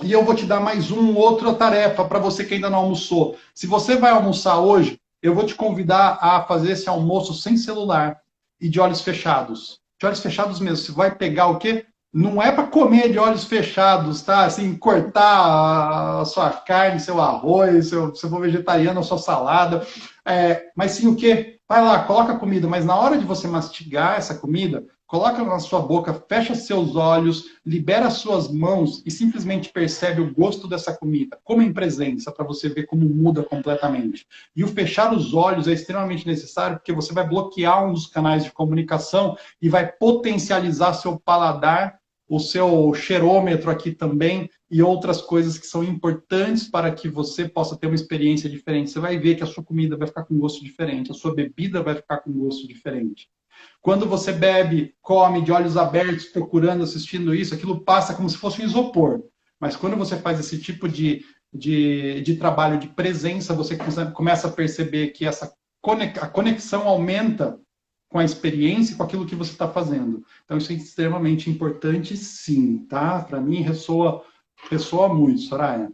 B: E eu vou te dar mais outra tarefa para você que ainda não almoçou. Se você vai almoçar hoje, eu vou te convidar a fazer esse almoço sem celular e de olhos fechados. De olhos fechados mesmo. Você vai pegar o quê? Não é para comer de olhos fechados, tá? Assim, cortar a sua carne, seu arroz, se for vegetariano, a sua salada. Mas sim o quê? Vai lá, coloca a comida, mas na hora de você mastigar essa comida, coloca na sua boca, fecha seus olhos, libera suas mãos e simplesmente percebe o gosto dessa comida. Como em presença, para você ver como muda completamente. E o fechar os olhos é extremamente necessário, porque você vai bloquear um dos canais de comunicação e vai potencializar seu paladar, o seu cheirômetro aqui também e outras coisas que são importantes para que você possa ter uma experiência diferente. Você vai ver que a sua comida vai ficar com gosto diferente, a sua bebida vai ficar com gosto diferente. Quando você bebe, come de olhos abertos, procurando, assistindo isso, aquilo passa como se fosse um isopor. Mas quando você faz esse tipo de trabalho de presença, você começa a perceber que a conexão aumenta com a experiência e com aquilo que você está fazendo. Então, isso é extremamente importante, sim, tá? Para mim, ressoa muito, Soraya.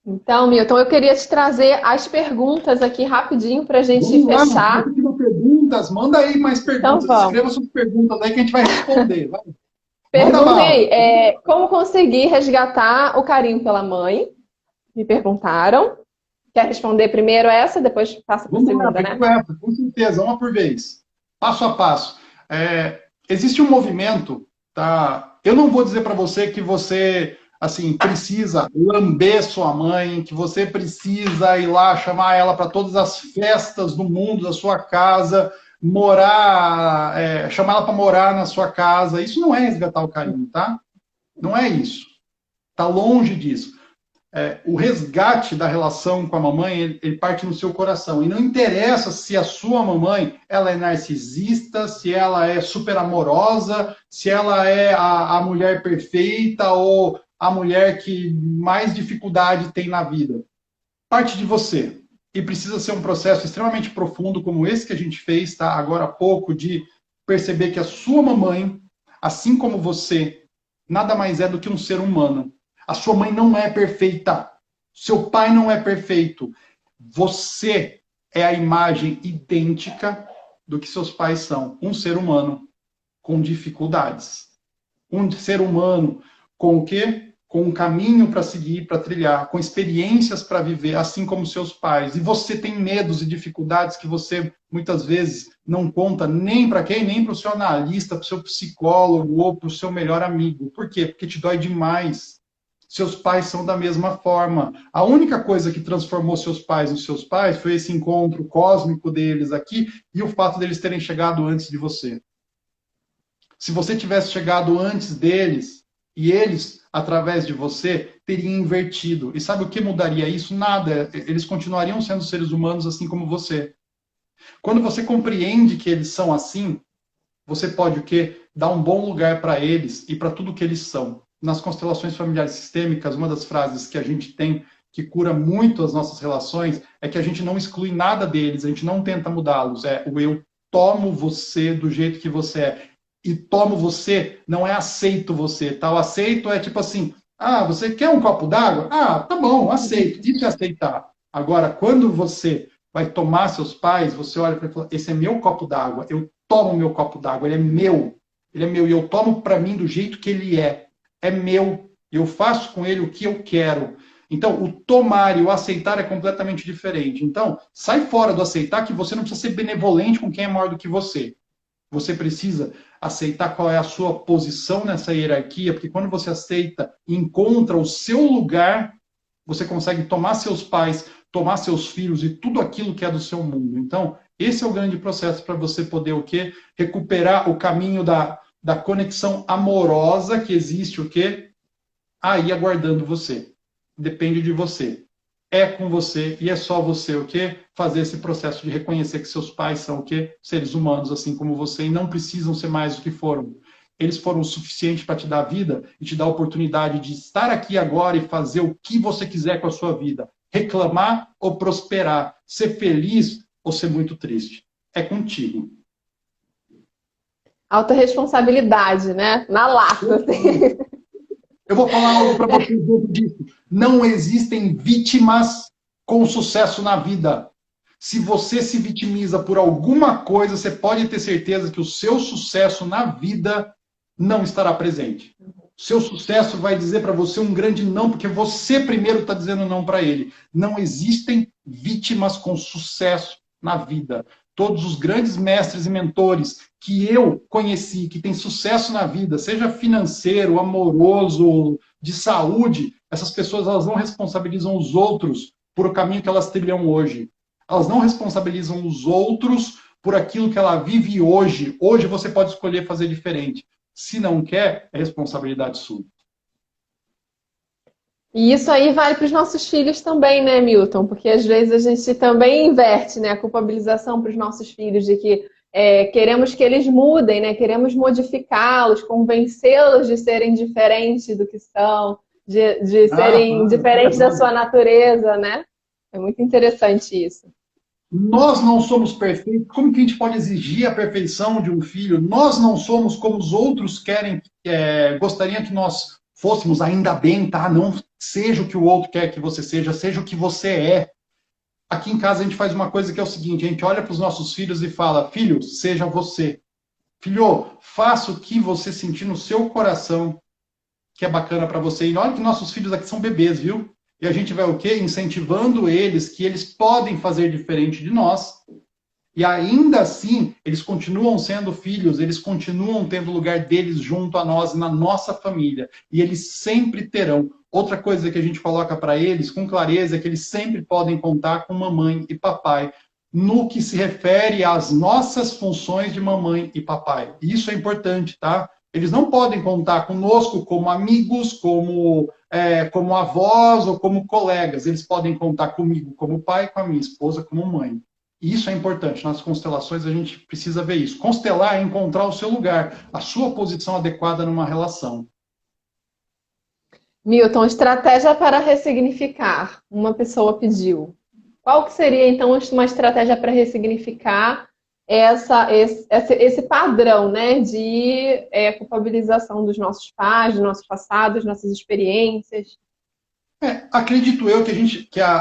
A: Então, Milton, eu queria te trazer as perguntas aqui rapidinho para a gente fechar.
B: Perguntas, manda aí mais perguntas.
A: Então,
B: escreva suas perguntas aí que a gente vai responder. Vai. Manda
A: Perguntem
B: bala.
A: aí, como conseguir resgatar o carinho pela mãe? Me perguntaram. Quer responder primeiro essa, depois passa para a
B: Vamos lá,
A: segunda,
B: pega
A: né?
B: essa, com certeza, uma por vez. Passo a passo. Existe um movimento, tá? Eu não vou dizer para você que você, assim, precisa lamber sua mãe, que você precisa ir lá chamar ela para todas as festas do mundo, da sua casa, morar, chamar ela para morar na sua casa. Isso não é resgatar o carinho, tá? Não é isso. Tá longe disso. O resgate da relação com a mamãe, ele parte no seu coração. E não interessa se a sua mamãe ela é narcisista, se ela é super amorosa, se ela é a mulher perfeita ou a mulher que mais dificuldade tem na vida. Parte de você. E precisa ser um processo extremamente profundo, como esse que a gente fez, tá? Agora há pouco, de perceber que a sua mamãe, assim como você, nada mais é do que um ser humano. A sua mãe não é perfeita. Seu pai não é perfeito. Você é a imagem idêntica do que seus pais são. Um ser humano com dificuldades. Um ser humano com o quê? Com um caminho para seguir, para trilhar, com experiências para viver, assim como seus pais. E você tem medos e dificuldades que você muitas vezes não conta nem para quem, nem para o seu analista, para o seu psicólogo ou para o seu melhor amigo. Por quê? Porque te dói demais. Seus pais são da mesma forma. A única coisa que transformou seus pais nos seus pais foi esse encontro cósmico deles aqui e o fato deles terem chegado antes de você. Se você tivesse chegado antes deles e eles, através de você, teriam invertido. E sabe o que mudaria isso? Nada. Eles continuariam sendo seres humanos assim como você. Quando você compreende que eles são assim, você pode o quê? Dar um bom lugar para eles e para tudo que eles são. Nas constelações familiares sistêmicas, uma das frases que a gente tem que cura muito as nossas relações é que a gente não exclui nada deles, a gente não tenta mudá-los. É o eu tomo você do jeito que você é. E tomo você não é aceito você, tá? O aceito é tipo assim, você quer um copo d'água? Tá bom, aceito. Isso é aceitar. Agora, quando você vai tomar seus pais, você olha para ele e fala, esse é meu copo d'água, eu tomo meu copo d'água, ele é meu. Ele é meu e eu tomo para mim do jeito que ele é. É meu. Eu faço com ele o que eu quero. Então, o tomar e o aceitar é completamente diferente. Então, sai fora do aceitar que você não precisa ser benevolente com quem é maior do que você. Você precisa aceitar qual é a sua posição nessa hierarquia, porque quando você aceita e encontra o seu lugar, você consegue tomar seus pais, tomar seus filhos e tudo aquilo que é do seu mundo. Então, esse é o grande processo para você poder o quê? Recuperar o caminho da conexão amorosa que existe o quê? Aí aguardando você. Depende de você. É com você e é só você o quê? Fazer esse processo de reconhecer que seus pais são o quê? Seres humanos, assim como você, e não precisam ser mais do que foram. Eles foram o suficiente para te dar vida e te dar a oportunidade de estar aqui agora e fazer o que você quiser com a sua vida. Reclamar ou prosperar. Ser feliz ou ser muito triste. É contigo.
A: Autoresponsabilidade, né? Na lata, assim.
B: Eu vou falar algo para vocês dentro disso. Não existem vítimas com sucesso na vida. Se você se vitimiza por alguma coisa, você pode ter certeza que o seu sucesso na vida não estará presente. O seu sucesso vai dizer para você um grande não, porque você primeiro está dizendo não para ele. Não existem vítimas com sucesso na vida. Todos os grandes mestres e mentores que eu conheci, que têm sucesso na vida, seja financeiro, amoroso, de saúde, essas pessoas elas não responsabilizam os outros por o caminho que elas trilham hoje. Elas não responsabilizam os outros por aquilo que ela vive hoje. Hoje você pode escolher fazer diferente. Se não quer, é responsabilidade sua.
A: E isso aí vale para os nossos filhos também, né, Milton? Porque às vezes a gente também inverte, né, a culpabilização para os nossos filhos de que queremos que eles mudem, né? Queremos modificá-los, convencê-los de serem diferentes do que são, de serem diferentes da sua natureza, né? É muito interessante isso.
B: Nós não somos perfeitos. Como que a gente pode exigir a perfeição de um filho? Nós não somos como os outros querem, gostariam que nós fôssemos, ainda bem, tá? Não seja o que o outro quer que você seja, seja o que você é. Aqui em casa a gente faz uma coisa que é o seguinte, a gente olha para os nossos filhos e fala, filho, seja você. Filho, faça o que você sentir no seu coração que é bacana para você. E olha que nossos filhos aqui são bebês, viu? E a gente vai o quê? Incentivando eles que eles podem fazer diferente de nós. E ainda assim, eles continuam sendo filhos, eles continuam tendo o lugar deles junto a nós e na nossa família. E eles sempre terão. Outra coisa que a gente coloca para eles com clareza é que eles sempre podem contar com mamãe e papai no que se refere às nossas funções de mamãe e papai. Isso é importante, tá? Eles não podem contar conosco como amigos, como avós ou como colegas. Eles podem contar comigo como pai, com a minha esposa como mãe. Isso é importante. Nas constelações a gente precisa ver isso. Constelar é encontrar o seu lugar, a sua posição adequada numa relação.
A: Milton, estratégia para ressignificar. Uma pessoa pediu. Qual que seria, então, uma estratégia para ressignificar esse padrão, né, de culpabilização dos nossos pais, dos nossos passados, nossas experiências?
B: Acredito eu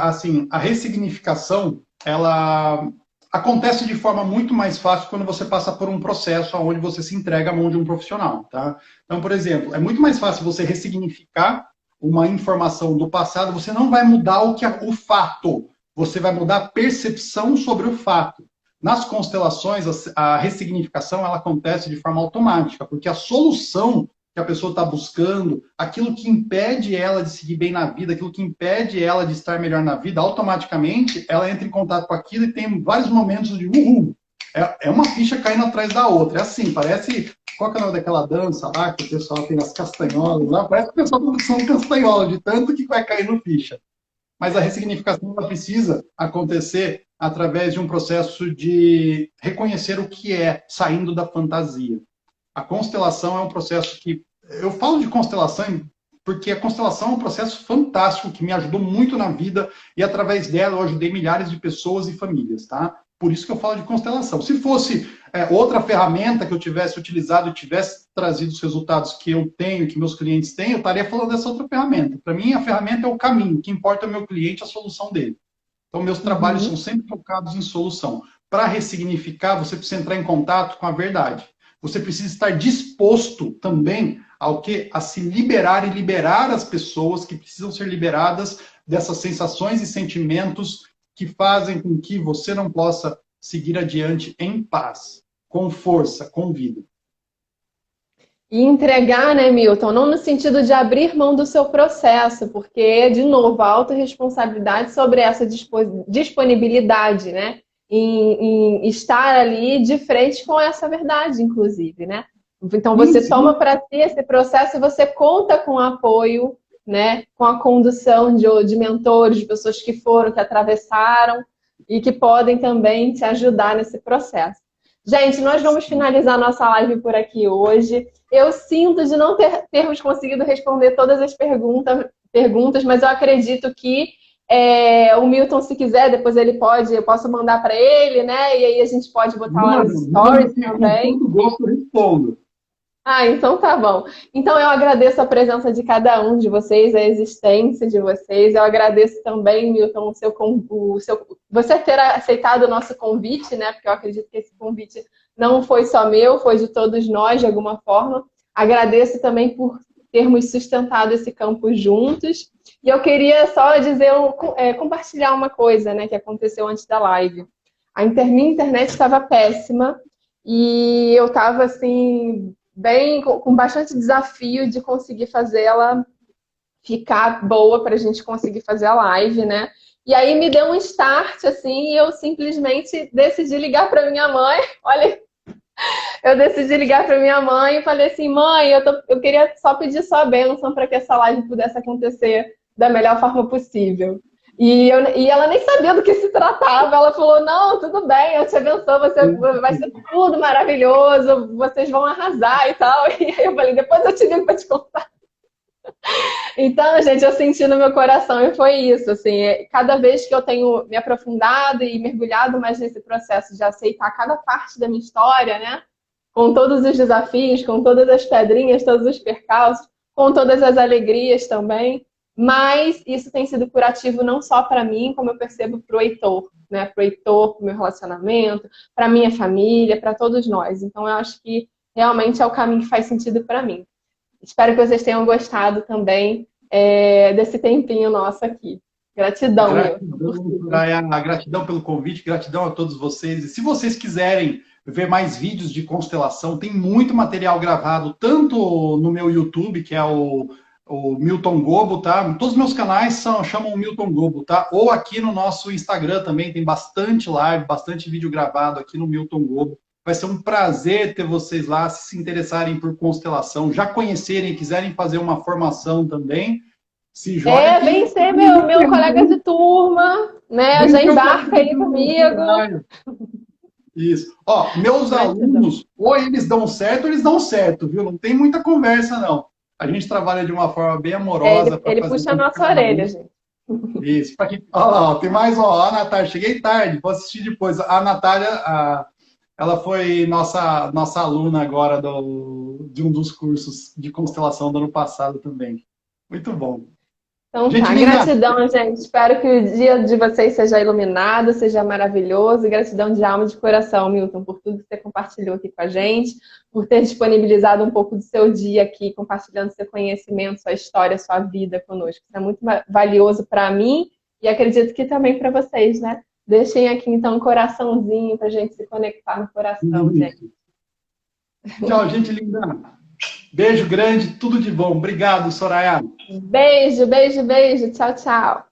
B: assim, a ressignificação, ela acontece de forma muito mais fácil quando você passa por um processo onde você se entrega à mão de um profissional, tá? Então, por exemplo, é muito mais fácil você ressignificar uma informação do passado, você não vai mudar o fato, você vai mudar a percepção sobre o fato. Nas constelações, a ressignificação ela acontece de forma automática, porque a solução que a pessoa está buscando, aquilo que impede ela de seguir bem na vida, aquilo que impede ela de estar melhor na vida, automaticamente ela entra em contato com aquilo e tem vários momentos de uhul. É uma ficha caindo atrás da outra. É assim, parece. Qual que é o nome daquela dança lá que o pessoal tem as castanholas lá? Parece que o pessoal está usando castanhola, de tanto que vai cair no ficha. Mas a ressignificação ela precisa acontecer através de um processo de reconhecer o que é, saindo da fantasia. A constelação é um processo que... Eu falo de constelação porque a constelação é um processo fantástico que me ajudou muito na vida e através dela eu ajudei milhares de pessoas e famílias, tá? Por isso que eu falo de constelação. Se fosse outra ferramenta que eu tivesse utilizado e tivesse trazido os resultados que eu tenho, que meus clientes têm, eu estaria falando dessa outra ferramenta. Para mim, a ferramenta é o caminho. O que importa é o meu cliente, a solução dele. Então, meus trabalhos são sempre focados em solução. Para ressignificar, você precisa entrar em contato com a verdade. Você precisa estar disposto também ao que? A se liberar e liberar as pessoas que precisam ser liberadas dessas sensações e sentimentos que fazem com que você não possa seguir adiante em paz, com força, com vida.
A: E entregar, né, Milton? Não no sentido de abrir mão do seu processo, porque, de novo, a autorresponsabilidade sobre essa disponibilidade, né? Em estar ali de frente com essa verdade, inclusive, né? Então, você toma para si esse processo e você conta com o apoio, né? Com a condução de mentores, de pessoas que foram, que atravessaram e que podem também te ajudar nesse processo. Gente, nós vamos finalizar nossa live por aqui hoje. Eu sinto de não termos conseguido responder todas as perguntas, mas eu acredito que o Milton, se quiser, depois eu posso mandar para ele, né? E aí a gente pode botar lá nos stories também.
B: Com todo gosto eu respondo.
A: Ah, então tá bom. Então eu agradeço a presença de cada um de vocês, a existência de vocês. Eu agradeço também, Milton, você ter aceitado o nosso convite, né? Porque eu acredito que esse convite não foi só meu, foi de todos nós, de alguma forma. Agradeço também por termos sustentado esse campo juntos. E eu queria só dizer, compartilhar uma coisa, né, que aconteceu antes da live. Minha internet estava péssima e eu estava assim com bastante desafio de conseguir fazer ela ficar boa para a gente conseguir fazer a live, né? E aí me deu um start, assim, e eu simplesmente decidi ligar para minha mãe. Olha, eu decidi ligar para minha mãe e falei assim, mãe, eu queria só pedir sua bênção para que essa live pudesse acontecer da melhor forma possível. E ela nem sabia do que se tratava. Ela falou, não, tudo bem, eu te abençoo, vai ser tudo maravilhoso, vocês vão arrasar e tal. E aí eu falei, depois eu te ligo para te contar. Então, gente, eu senti no meu coração e foi isso, assim, cada vez que eu tenho me aprofundado e mergulhado mais nesse processo de aceitar cada parte da minha história, né? Com todos os desafios, com todas as pedrinhas, todos os percalços, com todas as alegrias também, Mas isso tem sido curativo não só para mim, como eu percebo para o Heitor, né? Para o Heitor, para o meu relacionamento, para minha família, para todos nós. Então, eu acho que realmente é o caminho que faz sentido para mim. Espero que vocês tenham gostado também desse tempinho nosso aqui. Gratidão, Milton, por
B: Gratidão,
A: tudo.
B: Soraya, gratidão pelo convite, gratidão a todos vocês. E se vocês quiserem ver mais vídeos de constelação, tem muito material gravado, tanto no meu YouTube, que é o Milton Gobo, tá? Todos os meus canais chamam Milton Gobo, tá? Ou aqui no nosso Instagram também tem bastante live, bastante vídeo gravado aqui no Milton Gobo. Vai ser um prazer ter vocês lá, se interessarem por constelação, já conhecerem, quiserem fazer uma formação também. Se joga aqui.
A: Vem ser meu colega de turma, né? Já embarca aí comigo.
B: Isso. Ó, meus alunos, ou eles dão certo, viu? Não tem muita conversa, não. A gente trabalha de uma forma bem amorosa.
A: Ele puxa a nossa orelha, gente.
B: Isso. Ó, tem mais, ó, a Natália. Cheguei tarde, vou assistir depois. A Natália, ela foi nossa aluna agora de um dos cursos de constelação do ano passado também. Muito bom.
A: Então
B: gente,
A: tá, gratidão, gente. Espero que o dia de vocês seja iluminado, seja maravilhoso. E gratidão de alma e de coração, Milton, por tudo que você compartilhou aqui com a gente, por ter disponibilizado um pouco do seu dia aqui, compartilhando seu conhecimento, sua história, sua vida conosco. Isso é muito valioso para mim e acredito que também para vocês, né? Deixem aqui, então, um coraçãozinho para a gente se conectar no coração, gente.
B: Tchau, gente linda. Beijo grande, tudo de bom. Obrigado, Soraya.
A: Beijo, beijo, beijo. Tchau, tchau.